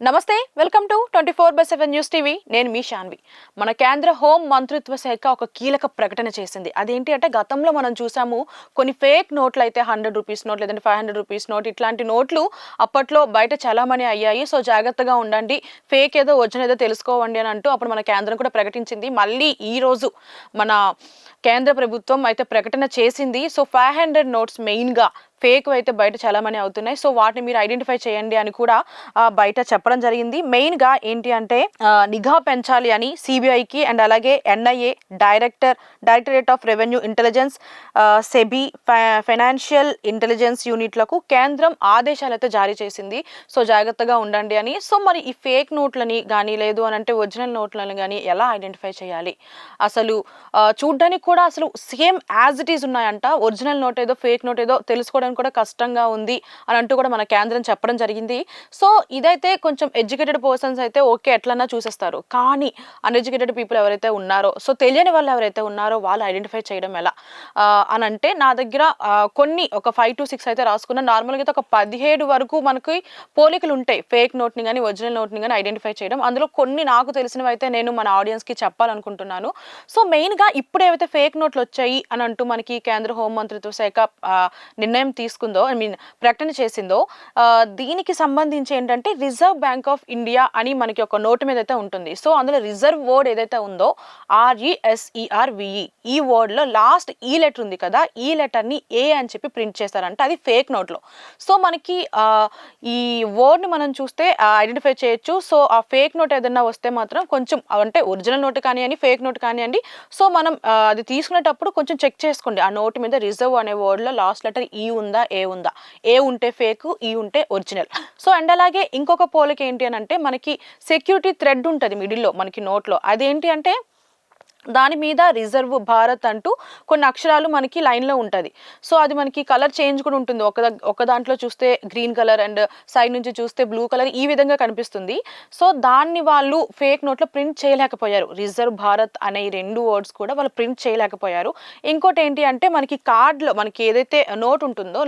నమస్తే welcome to 24/7 news TV నేను మీ శాన్వి. మన కేంద్ర హోం మంత్రిత్వ శాఖ ఒక కీలక ప్రకటన చేసింది. అదేంటి అంటే గతంలో మనం చూసాము కొన్ని ఫేక్ నోట్లు అయితే 100 రూపీస్ నోట్ లేదంటే 500 రూపీస్ నోట్ ఇట్లాంటి నోట్లు అప్పట్లో బయట చలామణి అయ్యాయి. సో జాగ్రత్తగా ఉండండి, ఫేక్ ఏదో ఒరిజినల్ ఏదో తెలుసుకోవండి అని అంటూ అప్పుడు మన కేంద్రం కూడా ప్రకటించింది. మళ్ళీ ఈ రోజు మన కేంద్ర ప్రభుత్వం అయితే ప్రకటన చేసింది. సో 500 నోట్స్ మెయిన్గా ఫేక్ అయితే బయట చాలామంది అవుతున్నాయి. సో వాటిని మీరు ఐడెంటిఫై చేయండి అని కూడా బయట చెప్పడం జరిగింది. మెయిన్గా ఏంటి అంటే నిఘా పెంచాలి అని సిబిఐకి అండ్ అలాగే NIA directorate of revenue intelligence, SEBI, financial intelligence యూనిట్లకు కేంద్రం ఆదేశాలు అయితే జారీ చేసింది. సో జాగ్రత్తగా ఉండండి అని. సో మరి ఈ ఫేక్ నోట్లని కానీ లేదు అని అంటే ఒరిజినల్ నోట్లను కానీ ఎలా ఐడెంటిఫై చేయాలి? అసలు చూడ్డానికి కూడా అసలు సేమ్ యాజ్ ఇట్ ఈజ్ ఉన్నాయంట. ఒరిజినల్ నోట్ ఏదో ఫేక్ నోట్ ఏదో తెలుసుకోవడానికి కూడా కష్టంగా ఉంది అని అంటూ కూడా మన కేంద్రం చెప్పడం జరిగింది. సో ఇదైతే కొంచెం ఎడ్యుకేటెడ్ పర్సన్స్ అయితే ఓకే ఎట్లన్నా చూసేస్తారు. కానీ అన్ఎడ్యుకేటెడ్ పీపుల్ ఎవరైతే ఉన్నారో, సో తెలియని వాళ్ళు ఎవరైతే ఉన్నారో వాళ్ళు ఐడెంటిఫై చేయడం ఎలా అని అంటే నా దగ్గర కొన్ని ఒక 5 to 6 అయితే రాసుకున్నా. నార్మల్గా అయితే ఒక 17 వరకు మనకి పోలికలు ఉంటాయి ఫేక్ నోట్ని కానీ ఒరిజినల్ నోట్ని కానీ ఐడెంటిఫై చేయడం. అందులో కొన్ని నాకు తెలిసినవి అయితే నేను మన ఆడియన్స్కి చెప్పాలనుకుంటున్నాను. సో మెయిన్గా ఇప్పుడు ఏవైతే ఫేక్ నోట్లు వచ్చాయి అని అంటూ మనకి కేంద్ర హోం మంత్రిత్వ శాఖ నిర్ణయం తీసుకుందో ప్రకటన చేసిందో దీనికి సంబంధించి ఏంటంటే రిజర్వ్ బ్యాంక్ ఆఫ్ ఇండియా అని మనకి ఒక నోటు మీద అయితే ఉంటుంది. సో అందులో రిజర్వ్ వర్డ్ ఏదైతే ఉందో RESERVE ఈ వర్డ్లో లాస్ట్ ఈ లెటర్ ఉంది కదా, ఈ లెటర్ని ఏ అని చెప్పి ప్రింట్ చేస్తారంటే అది ఫేక్ నోట్లో. సో మనకి ఈ వర్డ్ని మనం చూస్తే ఐడెంటిఫై చేయొచ్చు. సో ఆ ఫేక్ నోట్ ఏదైనా వస్తే మాత్రం కొంచెం అంటే ఒరిజినల్ నోట్ కానివ్వండి ఫేక్ నోట్ కానివ్వండి, సో మనం అది తీసుకునేటప్పుడు కొంచెం చెక్ చేసుకోండి. ఆ నోటు మీద రిజర్వ్ అనే వర్డ్లో లాస్ట్ లెటర్ ఈ ఉందా ఏ ఉందా, ఏ ఉంటే ఫేక్ ఈ ఉంటే ఒరిజినల్. సో అండ్ అలాగే ఇంకొక పోలిక ఏంటి అని అంటే మనకి సెక్యూరిటీ థ్రెడ్ ఉంటుంది మిడిల్లో మనకి నోట్లో. అదేంటి అంటే దాని మీద రిజర్వ్ భారత్ అంటూ కొన్ని అక్షరాలు మనకి లైన్లో ఉంటుంది. సో అది మనకి కలర్ చేంజ్ కూడా ఉంటుంది. ఒక దాంట్లో చూస్తే గ్రీన్ కలర్ అండ్ సైడ్ నుంచి చూస్తే బ్లూ కలర్ ఈ విధంగా కనిపిస్తుంది. సో దాన్ని వాళ్ళు ఫేక్ నోట్లో ప్రింట్ చేయలేకపోయారు. రిజర్వ్ భారత్ అనే ఈ 2 వర్డ్స్ కూడా వాళ్ళు ప్రింట్ చేయలేకపోయారు. ఇంకోటి ఏంటి అంటే మనకి కార్డ్లో మనకి ఏదైతే నోట్ ఉంటుందో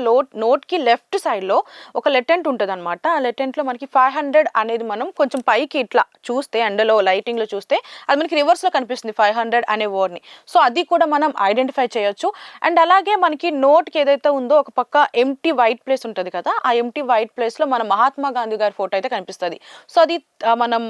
నోట్కి లెఫ్ట్ సైడ్లో ఒక లెటెంట్ ఉంటుంది అనమాట. ఆ లెటెంట్లో మనకి 500 అనేది మనం కొంచెం పైకి ఇట్లా చూస్తే ఎండలో లైటింగ్లో చూస్తే అది మనకి రివర్స్లో కనిపిస్తుంది 500 అనే వర్డ్ని. సో అది కూడా మనం ఐడెంటిఫై చేయొచ్చు. అండ్ అలాగే మనకి నోట్కి ఏదైతే ఉందో ఒక పక్క ఎంటీ వైట్ ప్లేస్ ఉంటుంది కదా, ఆ ఎంటీ వైట్ ప్లేస్లో మన మహాత్మా గాంధీ గారి ఫోటో అయితే కనిపిస్తుంది. సో అది మనం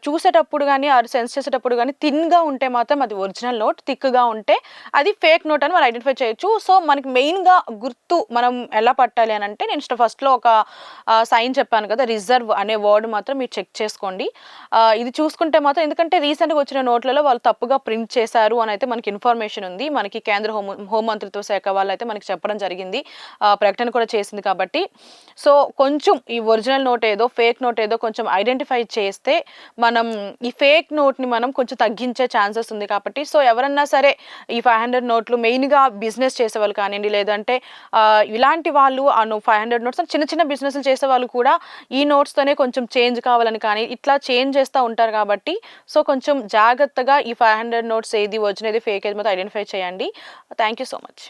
చూసేటప్పుడు కానీ అది సెన్స్ చేసేటప్పుడు కానీ థిన్గా ఉంటే మాత్రం అది ఒరిజినల్ నోట్, థిక్గా ఉంటే అది ఫేక్ నోట్ అని మనం ఐడెంటిఫై చేయొచ్చు. సో మనకి మెయిన్గా గుర్తు మనం ఎలా పట్టాలి అని అంటే నేను ఫస్ట్లో ఒక సైన్ చెప్పాను కదా, రిజర్వ్ అనే వర్డ్ మాత్రం మీరు చెక్ చేసుకోండి. ఇది చూసుకుంటే మాత్రం ఎందుకంటే రీసెంట్గా వచ్చిన నోట్లలో వాళ్ళు తప్పుగా ప్రింట్ చేశారు అని అయితే మనకి ఇన్ఫర్మేషన్ ఉంది. మనకి కేంద్ర హోం మంత్రిత్వ శాఖ వాళ్ళు అయితే మనకి చెప్పడం జరిగింది, ప్రకటన కూడా చేసింది కాబట్టి. సో కొంచెం ఈ ఒరిజినల్ నోట్ ఏదో ఫేక్ నోట్ ఏదో కొంచెం ఐడెంటిఫై చేస్తే మనం ఈ ఫేక్ నోట్ని మనం కొంచెం తగ్గించే ఛాన్సెస్ ఉంది కాబట్టి. సో ఎవరన్నా సరే ఈ 500 నోట్లు మెయిన్గా బిజినెస్ చేసేవాళ్ళు కానివ్వండి లేదంటే ఇలాంటి వాళ్ళు 500 నోట్స్ చిన్న చిన్న బిజినెస్లు చేసే వాళ్ళు కూడా ఈ నోట్స్తోనే కొంచెం చేంజ్ కావాలని కానీ ఇట్లా చేంజ్ చేస్తూ ఉంటారు కాబట్టి. సో కొంచెం జాగ్రత్తగా ఈ 500 నోట్స్ ఏది ఒరిజినల్ ఏది ఫేక్ ఏది మొత్తం ఐడెంటిఫై చేయండి. Thank you so much.